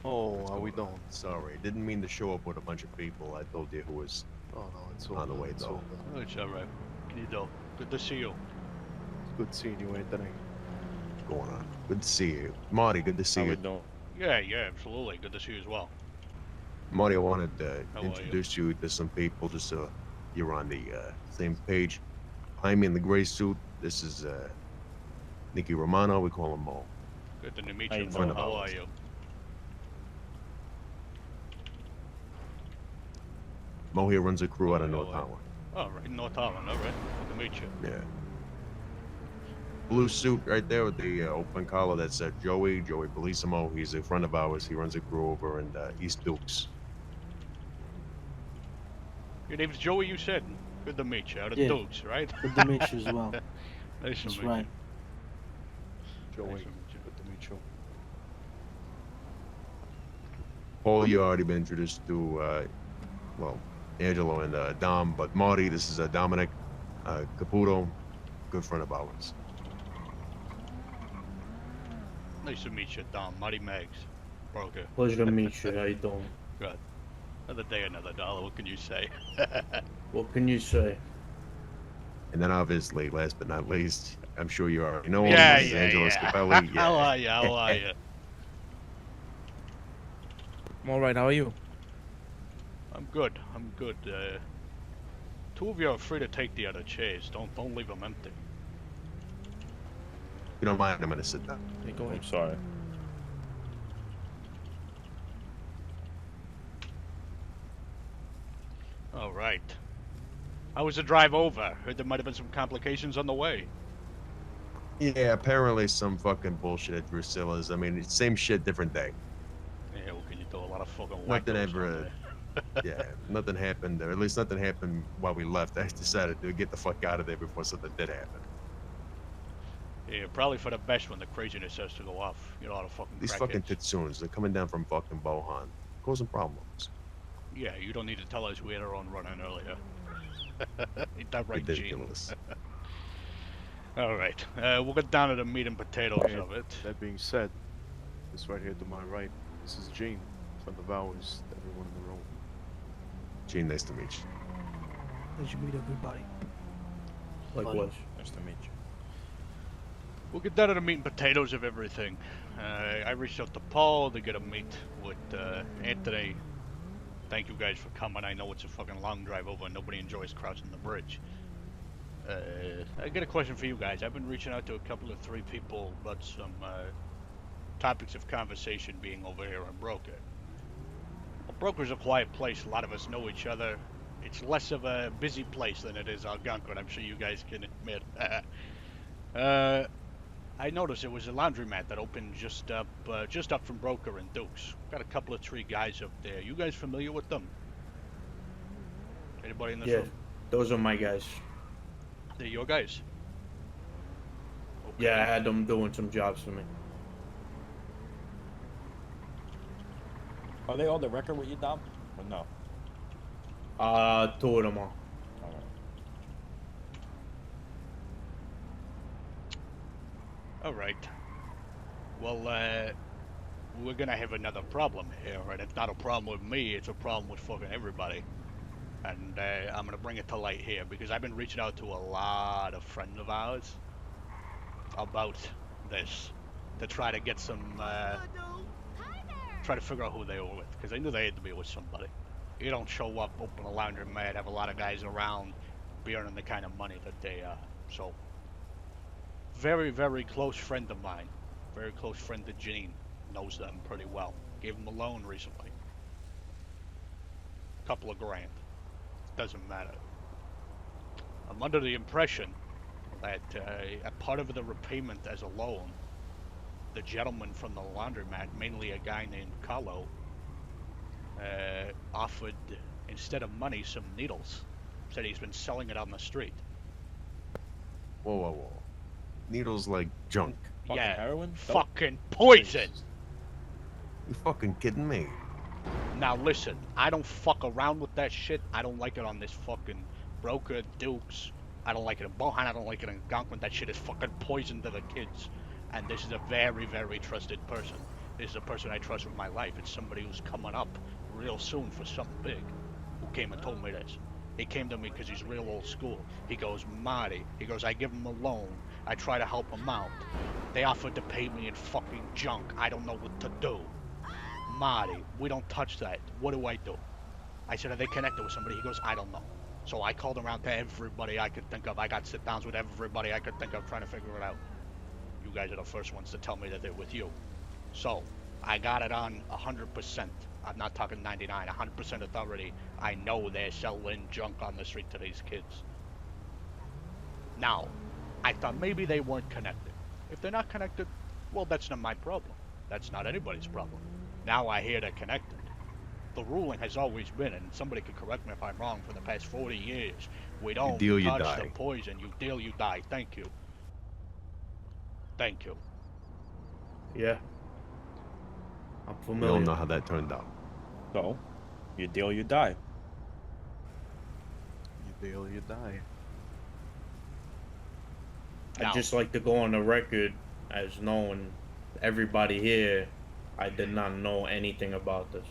Oh, how we doing? Sorry, didn't mean to show up with a bunch of people. I told you who was Oh no, it's all on the good. way It's though. all good. Oh, it's alright. Can you do? Good to see you. It's good seeing you, Anthony. What's going on? Good to see you, Marty. Good to see How we you, doing? Yeah, absolutely. Good to see you as well. Marty. I wanted to How are you? introduce you to some people just so you're on the same page. Behind me in the gray suit, this is Nicky Romano. We call him Mo. Good to meet How you, you Mo. Friend doing? of How are ours. you? Mo here runs a crew out of Oh, North yeah. Holland. All right, North Holland. All right. Good to meet you. Yeah. Blue suit right there with the open collar. That's Joey Bellissimo. He's a friend of ours. He runs a crew over in East Dukes. Your name's Joey, you said? Good to meet you. Out of Yeah. Dukes, right? Good to meet you as well. Nice to That's meet right. Joey, Nice to meet you. good to meet you. Paul, you already been introduced to, well, Angelo and Dom, but Marty, this is Dominic Caputo, good friend of ours. you. Nice to meet you, Dom. Marty Meggs. Broker. Pleasure to meet you. How you doing? Good. Another day, another dollar. What can you say? What can you say? And then obviously, last but not least, I'm sure you already know him, yeah, this is yeah, Angelo yeah. Scapelli. How are you? How are you? I'm alright, how are you? I'm good. I'm good. Two of you are free to take the other chairs. Don't leave them empty. If you don't mind, I'm gonna sit down. Yeah, go Oh, ahead. I'm sorry. All right. How was the drive over? Heard there might have been some complications on the way. Yeah, apparently some fucking bullshit at Drusilla's. I mean, it's same shit, different day. Yeah, what can you do? A lot of fucking Nothing wackos ever, on there. yeah, nothing happened, or at least nothing happened while we left. I decided to get the fuck out of there before something did happen. Yeah, probably for the best when the craziness has to go off. You know, all the fucking These fucking crackheads. Tetsuns, they're coming down from fucking Bohan, causing problems. Yeah, you don't need to tell us we had our own run-in earlier. Ain't that right, Gene? Ridiculous. All right, we'll get down to the meat and potatoes Okay. of it. That being said, this right here to my right, this is Gene, friend of ours, to everyone in the room. Gene, nice to meet you. Pleasure to meet everybody. Likewise. Nice to meet you. We'll get down to the meat and potatoes of everything. I reached out to Paul to get a meet with Anthony. Thank you guys for coming. I know it's a fucking long drive over and nobody enjoys crossing the bridge. I got a question for you guys. I've been reaching out to a couple of three people about some topics of conversation being over here on Broker. Well, Broker's a quiet place. A lot of us know each other. It's less of a busy place than it is Algonquin. I'm sure you guys can admit. I noticed it was a laundromat that opened just up from Broker and Dukes. Got a couple of three guys up there. You guys familiar with them? Anybody in this Yeah, room? those are my guys. They're your guys. Okay. Yeah, I had them doing some jobs for me. Are they on the record with you, Dom? Or no? Two of them are. Alright. All right. Well, we're gonna have another problem here, and it's not a problem with me. It's a problem with fucking everybody. And I'm gonna bring it to light here because I've been reaching out to a lot of friends of ours about this to try to get some, try to figure out who they were with because I knew they had to be with somebody. You don't show up, open a laundromat, have a lot of guys around, be earning the kind of money that they are. So, very, very close friend of mine, very close friend of Gene, knows them pretty well. Gave him a loan recently. Couple of grand. Doesn't matter. I'm under the impression that a part of the repayment as a loan, the gentleman from the laundromat, mainly a guy named Carlo, offered, instead of money, some needles. Said he's been selling it on the street. Whoa, whoa, whoa. Needles like junk. Fucking Yeah, heroin? fucking poison! You fucking kidding me? Now listen, I don't fuck around with that shit. I don't like it on this fucking Broker, Dukes. I don't like it in Bohan. I don't like it in Algonquin. That shit is fucking poison to the kids. And this is a very, very trusted person. is the person I trust with my life. It's somebody who's coming up real soon for something big, who came and told me this. He came to me because he's real old school. He goes, Marty, he goes, I give him a loan. I try to help him out. They offered to pay me in fucking junk. I don't know what to do. Marty, we don't touch that. What do I do? I said, are they connected with somebody? He goes, I don't know. So I called around to everybody I could think of. I got sit-downs with everybody I could think of trying to figure it out. You guys are the first ones to tell me that they're with you. So, I got it on 100%. I'm not talking 99, 100% authority. I know they're selling junk on the street to these kids. Now, I thought maybe they weren't connected. If they're not connected, well, that's not my problem. That's not anybody's problem. Now I hear they're connected. The ruling has always been, and somebody can correct me if I'm wrong, for the past 40 years, we don't deal, you touch die. the poison. You deal, you die. Thank you. Thank you. Yeah. I'm We familiar. all know how that turned out. So, you deal, you die. You deal, you die. Now, I'd just like to go on the record as knowing everybody here, I did not know anything about this.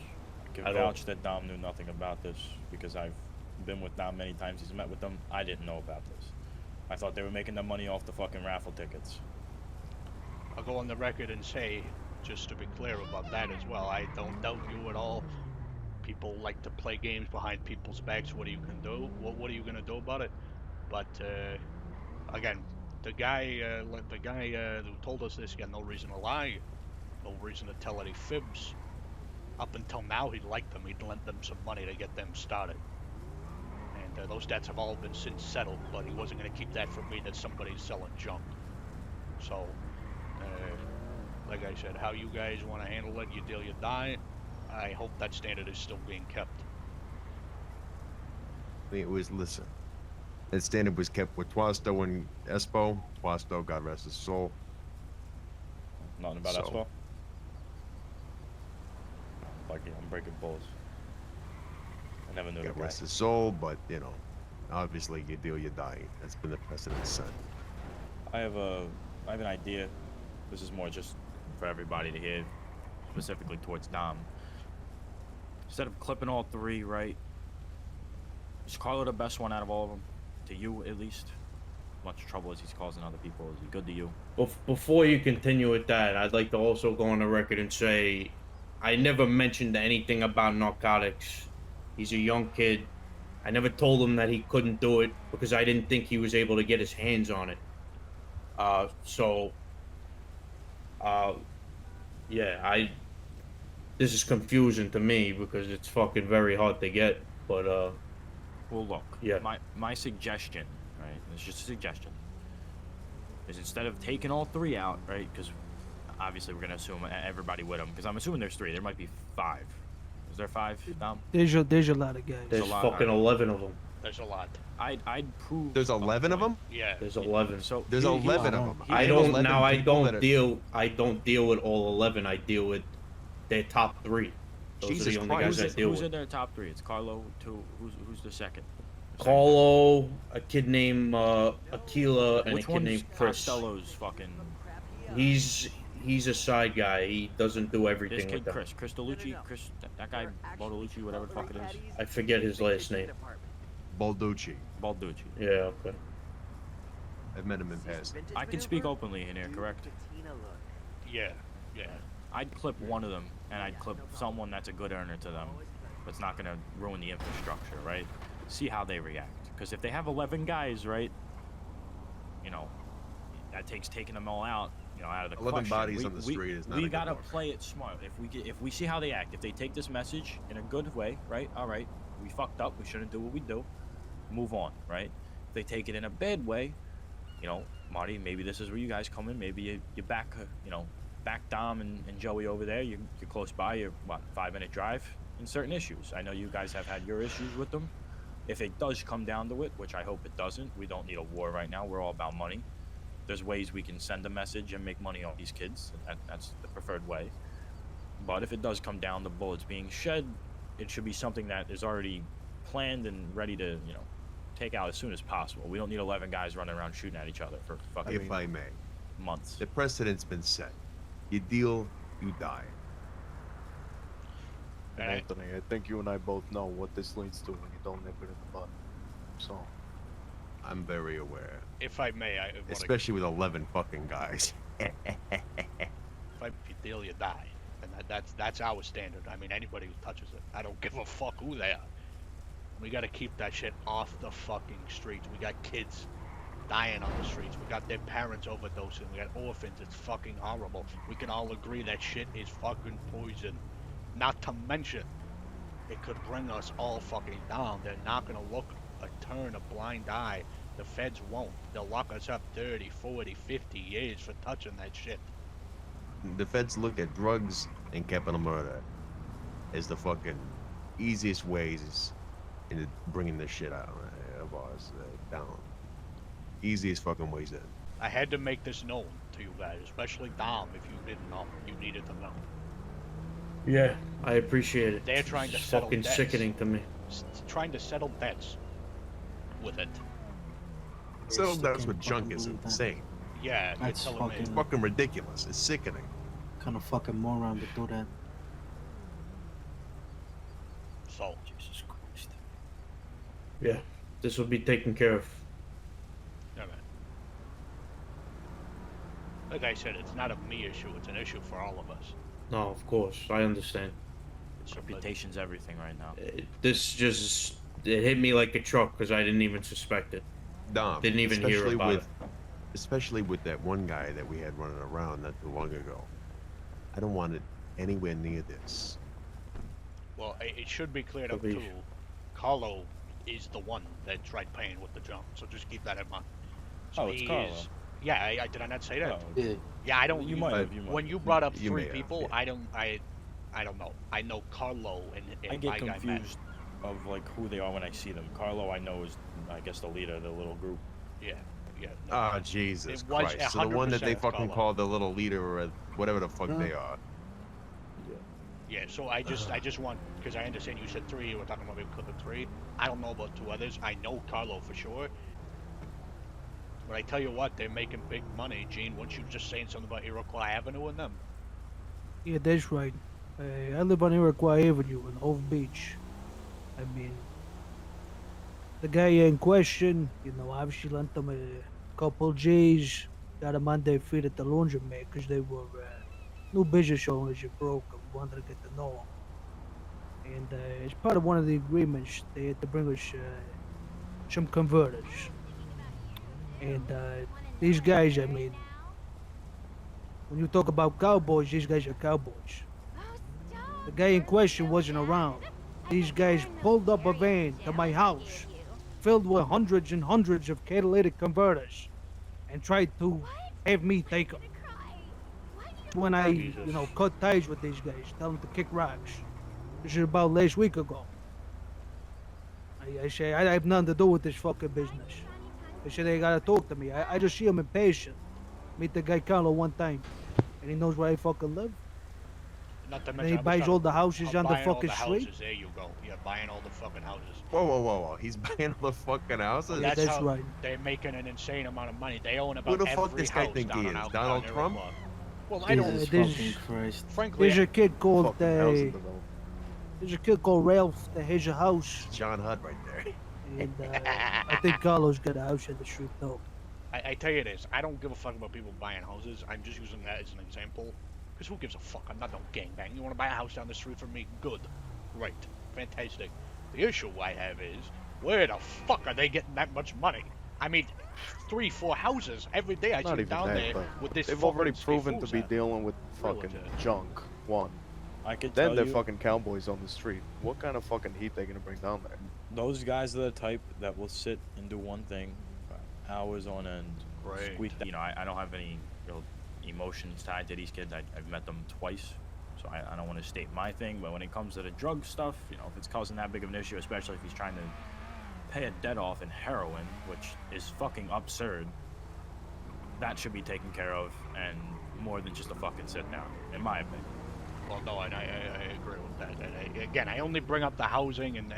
I can At all. vouch that Dom knew nothing about this because I've been with Dom many times. He's met with them. I didn't know about this. I thought they were making their money off the fucking raffle tickets. I'll go on the record and say, just to be clear about that as well, I don't doubt you at all. People like to play games behind people's backs. What are you can do? What are you gonna do about it? But again, the guy who told us this, he had no reason to lie, no reason to tell any fibs. Up until now, he liked them. He'd lent them some money to get them started. And those debts have all been since settled, but he wasn't going to keep that from me that somebody's selling junk. So, like I said, how you guys want to handle it, you deal, you die. I hope that standard is still being kept. It was, listen, that standard was kept with Twasto and Espo. Twasto, God rest his soul. Nothing about So- Espo. Like, I'm breaking balls. I never knew the God guy. rest his soul, but, you know, obviously you deal, you die. That's been the precedent set. I have an idea. This is more just for everybody to hear, specifically towards Dom. Instead of clipping all three, right? Is Carlo the best one out of all of them? To you, at least? Much trouble as he's causing other people. Is he good to you? Before you continue with that, I'd like to also go on the record and say I never mentioned anything about narcotics. He's a young kid. I never told him that he couldn't do it because I didn't think he was able to get his hands on it. Yeah, this is confusing to me because it's fucking very hard to get, but Well, look. Yeah. My suggestion, right? It's just a suggestion. Is instead of taking all three out, right? Because obviously we're gonna assume everybody with them. Because I'm assuming there's three. There might be 5. Is there 5, Dom? There's a lot of guys. there's a lot, fucking 11 of them. There's a lot. I'd prove. There's 11 of them? Yeah. There's 11. So There's here- 11 wow. of them. I know don't 11 now. I people that don't are- deal. I don't deal with all 11. I deal with their top 3. Those are Jesus the only Christ. guys I deal Who's in with. their top 3? It's Carlo. Who's the second? Carlo, a kid named Aquila, and Which a kid one's named Chris. Costello's fucking? He's a side guy. He doesn't do This everything kid with them. Chris Delucci, that guy Balducci, whatever the fuck it is. I forget his last name. Balducci. Balducci. Yeah, okay. I've met him in passing. I can speak openly in here, correct? Yeah. Yeah. I'd clip one of them, and I'd clip someone that's a good earner to them, that's not gonna ruin the infrastructure, right? See how they react. Because if they have 11 guys, right, you know, that takes taking them all out, you know, out of the 11 question. bodies on the street is not a We good gotta look. play it smart. If we see how they act, if they take this message in a good way, right? All right, we fucked up. We shouldn't do what we do. Move on, right? If they take it in a bad way, you know, Marty, maybe this is where you guys come in. Maybe you back, you know, back Dom and Joey over there. You're close by. You're, what, 5-minute drive in certain issues. I know you guys have had your issues with them. If it does come down to it, which I hope it doesn't, we don't need a war right now. We're all about money. There's ways we can send a message and make money on these kids. That's the preferred way. But if it does come down to bullets being shed, it should be something that is already planned and ready to, you know, take out as soon as possible. We don't need 11 guys running around shooting at each other for fucking If I may. months. The precedent's been set. You deal, you die. Fucking Alright. Anthony, I think you and I both know what this leads to when you don't nip it in the bud. So, I'm very aware, If I may, I want to. especially with 11 fucking guys. If you deal, you die, and that's our standard. I mean, anybody who touches it, I don't give a fuck who they are. We gotta keep that shit off the fucking streets. We got kids dying on the streets. We got their parents overdosing. We got orphans. It's fucking horrible. We can all agree that shit is fucking poison. Not to mention, it could bring us all fucking down. They're not gonna turn a blind eye. The feds won't. They'll lock us up 30, 40, 50 years for touching that shit. The feds look at drugs and capital murder as the fucking easiest ways into bringing this shit out of ours down. Easiest fucking ways in. I had to make this known to you guys, especially Dom. If you didn't know, you needed to know. Yeah, I appreciate it. They're trying to It's settle fucking debts. sickening to me. Trying to settle debts with it. So still that's can't what junk fucking is believe that. insane. Yeah, That's you're telling me. It's fucking ridiculous. It's sickening. Kind of fucking moron to do that. So, Jesus Christ. Yeah, this will be taken care of. alright. Like I said, it's not a me issue. It's an issue for all of us. No, of course, I understand. Reputation's everything right now. This just it hit me like a truck because I didn't even suspect it. Dom. Didn't even hear especially about with, it. Especially with that one guy that we had running around not too long ago. I don't want it anywhere near this. Well, it should be cleared up Could be. too. Carlo is the one that tried paying with the junk, so just keep that in mind. So Oh, it's he Carlo. is- Yeah, I did I not say that? Oh, Yeah. Yeah, I don't. you might have. When you brought up You may three have, people, yeah. I don't know. I know Carlo and I get my guy Matt. confused of like who they are when I see them. Carlo, I know is I guess the leader of the little group. Yeah. No, Oh, Jesus It was Christ. So the one that they 100% fucking Carlo. call the little leader or whatever the fuck Huh? they are. Yeah, so I just want, because I understand you said three, you were talking about maybe clip of three. I don't know about two others. I know Carlo for sure. But I tell you what, they're making big money. Gene, weren't you just saying something about Iroquois Avenue and them? Yeah, that's right. I live on Iroquois Avenue in Hove Beach. I mean, the guy in question, obviously lent them a couple G's, got them on their feet at the laundromat because they were new business owners you broke and wanted to get to know them. And as part of one of the agreements, they had to bring us some converters. And these guys, I mean, when you talk about cowboys, these guys are cowboys. The guy in question wasn't around. These guys pulled up a van to my house, filled with hundreds and hundreds of catalytic converters, and tried to have me take them. When I, Jesus. cut ties with these guys, tell them to kick rocks. This is about last week ago. I say, I have nothing to do with this fucking business. They say they gotta talk to me. I just see him impatient. Meet the guy Carlo one time, and he knows where I fucking live. Not to And mention, he I was buys talking all the houses about on the buying all fucking the street. houses. There you go. Yeah, buying all the fucking houses. Whoa. He's buying all the fucking houses? Yeah, that's how right. They're making an insane amount of money. They own Who about the fuck every this guy house think down he on is? out- Donald down Trump? Iroquois. Well, I don't. Jesus this- fucking Christ. Frankly, There's a kid called Fucking housing developer. there's a kid called Ralph that has a house, John Hudd right there. and I think Carlo's got a house in the street though. I tell you this, I don't give a fuck about people buying houses. I'm just using that as an example. Because who gives a fuck? I'm not no gangbang. You want to buy a house down the street from me? Good. Great. Fantastic. The issue I have is, where the fuck are they getting that much money? I mean, 3, 4 houses every day I Not see even down that, there but with this they've fucking already proven to be schifosa. dealing with fucking Relative. junk. One. I could Then tell they're you, fucking cowboys on the street. What kind of fucking heat they gonna bring down there? those guys are the type that will sit and do one thing for hours on end. Great. Squeak that. I don't have any real emotions tied to these kids. I've met them twice, so I don't want to state my thing. But when it comes to the drug stuff, if it's causing that big of an issue, especially if he's trying to pay a debt off in heroin, which is fucking absurd, that should be taken care of, and more than just a fucking sit down, in my opinion. Well, no, and I agree with that. And again, I only bring up the housing and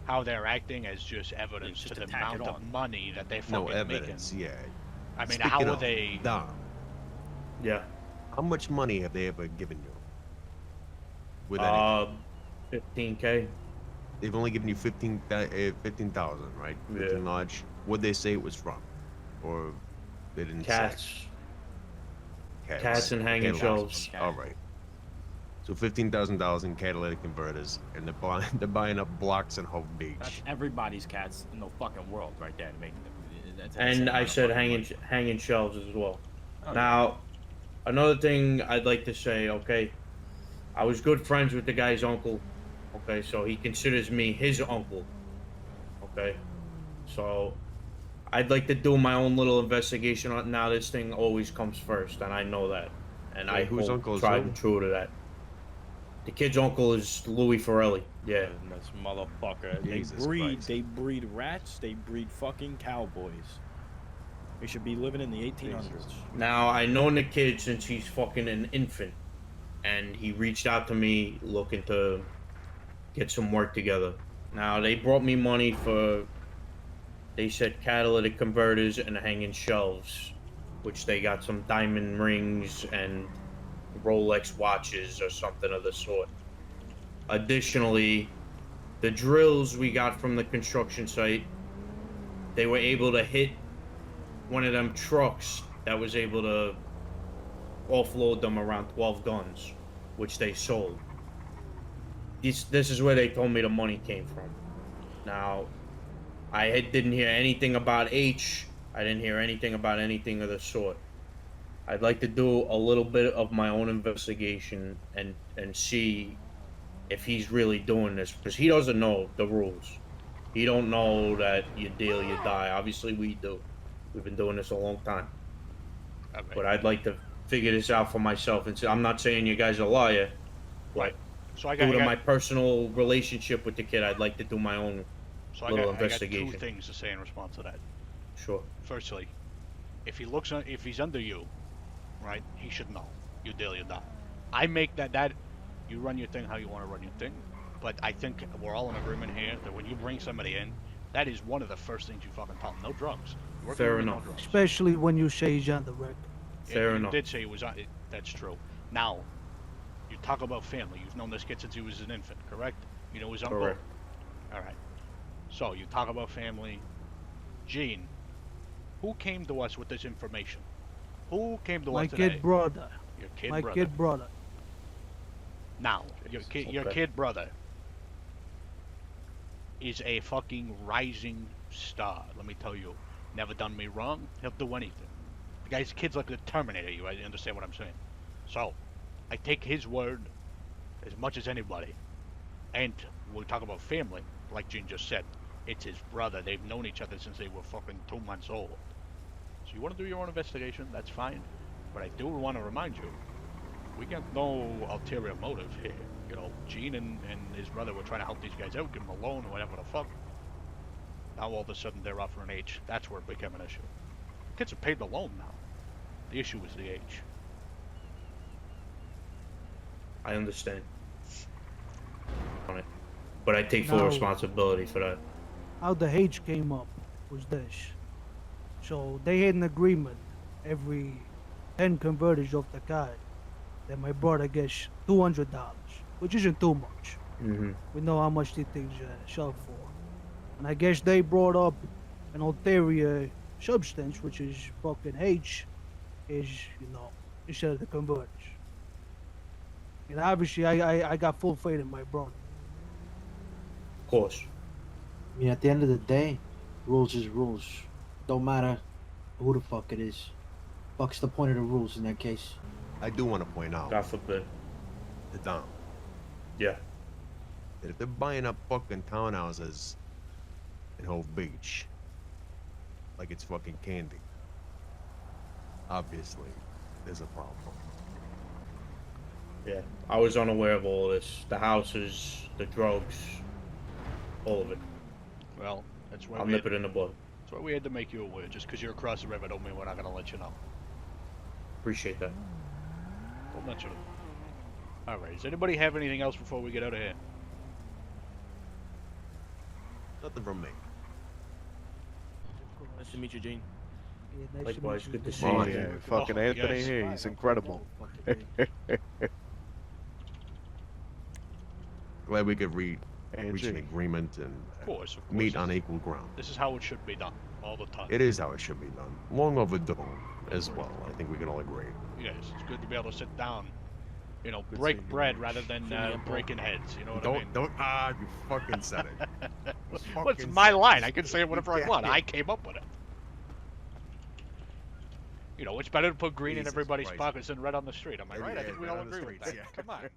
how they're acting as just evidence just to the to tack it amount of on. money that they're No fucking evidence, making. yeah. I mean, Speaking how are of, they? Dom, Yeah. how much money have they ever given you? With anything? 15K. They've only given you 15,000, right? 15 Yeah. large. What'd they say it was from? Or they didn't say? Cats. Cats. Cats and hanging Catalytic- shelves. All right. So $15,000 in catalytic converters, and they're buying up blocks in Hope Beach. That's everybody's cats in the fucking world right there to make them. That's And insane I amount of said fucking hanging shelves as well. money. Now, another thing I'd like to say, okay, I was good friends with the guy's uncle, okay, so he considers me his uncle, okay, so I'd like to do my own little investigation on. Now this thing always comes first, and I know that, and Wait, I whose hold uncle is tried who? and true to that. The kid's uncle is Louis Forelli. Yeah. And this motherfucker. Jesus Christ. They breed rats. They breed fucking cowboys. We should be living in the 1800s. Now I known the kid since he's fucking an infant, and he reached out to me looking to get some work together. Now they brought me money for, they said catalytic converters and hanging shelves, which they got some diamond rings and Rolex watches or something of the sort. Additionally, the drills we got from the construction site, they were able to hit one of them trucks that was able to offload them around 12 guns, which they sold. This is where they told me the money came from. Now, didn't hear anything about H. I didn't hear anything about anything of the sort. I'd like to do a little bit of my own investigation and see if he's really doing this, because he doesn't know the rules. He don't know that you deal, you die. Obviously we do. We've been doing this a long time. Okay. But I'd like to figure this out for myself. And I'm not saying you guys are a liar, but Right. So I due to got, my personal relationship with the kid, I'd like to do my own so I little got two investigation. things to say in response to that. Sure. Firstly, if he's under you, right, he should know. You deal, you die. I make that you run your thing how you want to run your thing, but I think we're all in agreement here that when you bring somebody in, that is one of the first things you fucking tell them. No drugs. You're working Fair with enough. No drugs. Especially when you say he's on the record. Fair you enough. did say he was on. That's true. Now, you talk about family. You've known this kid since he was an infant, correct? You know his uncle. Correct. All right. So you talk about family. Gene, who came to us with this information? Who came to My us today? kid brother. Your kid My brother. kid brother. Now, your Okay. kid brother is a fucking rising star. Let me tell you, never done me wrong. He'll do anything. The guy's kid's like the Terminator. You understand what I'm saying? So, I take his word as much as anybody. And we talk about family, like Gene just said. It's his brother. They've known each other since they were fucking 2 months old. So you want to do your own investigation? That's fine. But I do want to remind you, we got no ulterior motive here. You know, Gene and his brother were trying to help these guys out, give them a loan or whatever the fuck. Now all of a sudden they're offering H. That's where it became an issue. Kids have paid the loan now. The issue is the H. I understand. On it. But I take full No. responsibility for that. How the H came up was this. So they had an agreement every 10 converters of the card that my brother gets $200, which isn't too much. Mm-hmm. We know how much these things sell for. And I guess they brought up an ulterior substance, which is fucking H, is, instead of the converters. And obviously I got full faith in my brother. Of course. I mean, at the end of the day, rules is rules. Don't matter who the fuck it is. Fuck's the point of the rules in that case. I do want to point out God forbid. to Dom Yeah. that if they're buying up fucking townhouses in Hove Beach like it's fucking candy, obviously there's a problem. Yeah. I was unaware of all this. The houses, the drugs, all of it. Well, that's why I'll we nip had, it in the bud. that's why we had to make you aware. Just because you're across the river don't mean we're not gonna let you know. Appreciate that. Don't mention it. Alright, does anybody have anything else before we get out of here? Nothing from me. Nice to meet you, Gene. Yeah, nice Likewise, to good meet to you. see Oh you. yeah, Oh, fucking Anthony yes. here, he's incredible. glad we could reach an Angie, agreement and Of course. meet on equal ground. This is how it should be done all the time. It is how it should be done. Long overdue as well. I think we can all agree. Yes, it's good to be able to sit down, you know, Good break seeing you, bread Rich. rather than breaking heads. You know what I mean? Don't you fucking said it. Well, it's my line. I can say it whatever I Yeah, want. yeah. I came up with it. You know, it's better to put green in Jesus everybody's Christ. pockets than red on the street. Am I right? I Yeah, think we red all on the agree with that. streets, yeah. Come on.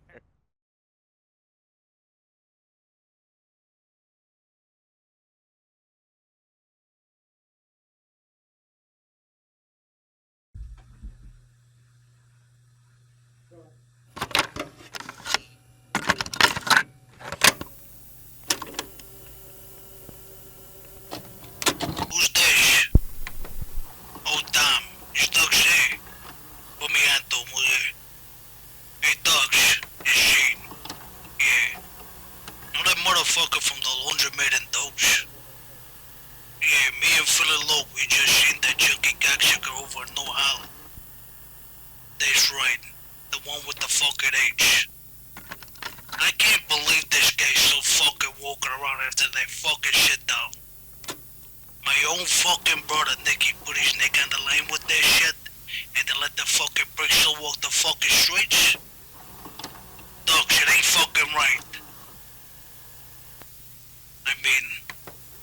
Who's this? Oh, damn. Is Doug's there? Put me on to mulher. Hey, Doug's. It's Shane. Yeah. Know that motherfucker from the laundromat and Dopes? Yeah, me and Philly Lowe, we just seen that junkie cocksucker over in No Island. That's right. The one with the fucking H. I can't believe this guy's so fucking walking around after they fucking shit down. My own fucking brother Nicky put his neck on the line with that shit and then let the fucking brick still walk the fucking streets? Dog, shit ain't fucking right. I mean,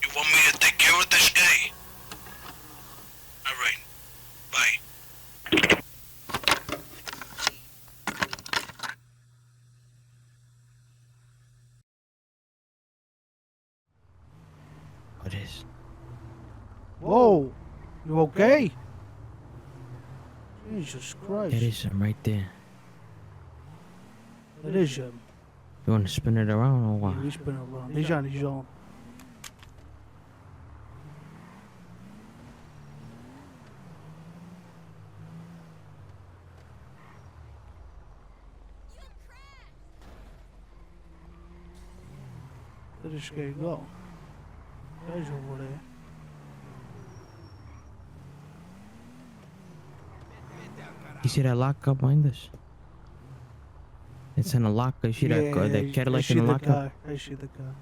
you want me to take care of this guy? Alright. Bye. What is? Whoa, you okay? Jesus Christ. That is him right there. That is him. You want to spin it around or what? Yeah, he's been around. He's on his own. Where this guy go? Guy's over there. You see that lockup behind us? It's in a lockup. You see that Cadillac in the lockup? I see the car.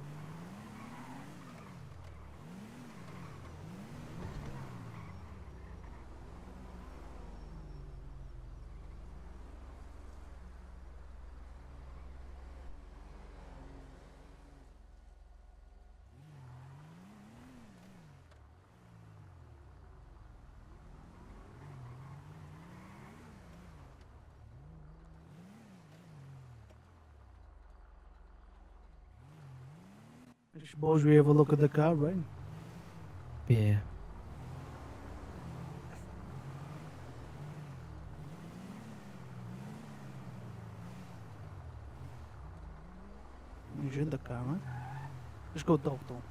I suppose we have a look at the car, right? Yeah. He's in the car, right? Let's go talk to him.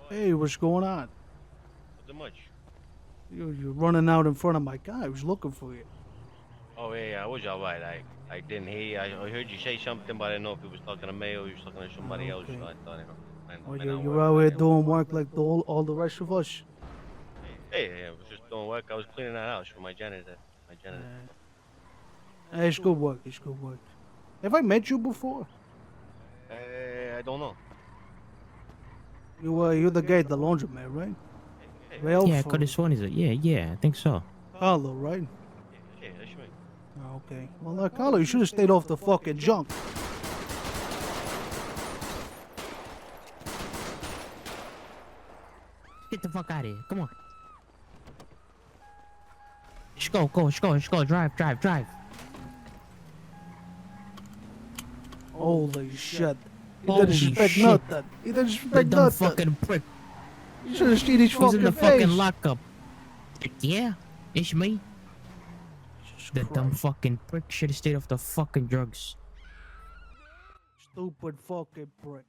Hey, what's going on? Not much. You're running out in front of my car. I was looking for you. Oh yeah, I was alright. I didn't hear you. I heard you say something, but I didn't know if you was talking to me or you was talking to somebody else. So Okay. I thought, Well, you're out here doing work like all the rest of us. Hey, I was just doing work. I was cleaning that house for my janitor. It's good work. It's good work. Have I met you before? I don't know. You're the guy at the laundromat, right? Ralph Yeah, I or could have sworn he's yeah, I think so. Carlo, right? Yeah, that's me. Oh, okay. Well, Carlo, you should have stayed off the fucking junk. Get the fuck out of here. Come on. Let's go. Drive. Holy shit. He Holy didn't expect shit. nothing. He didn't The expect dumb nothing. fucking prick. You should have seen his He's fucking in the face. fucking lockup. Yeah, it's me. Jesus The dumb Christ. fucking prick should have stayed off the fucking drugs. Stupid fucking prick.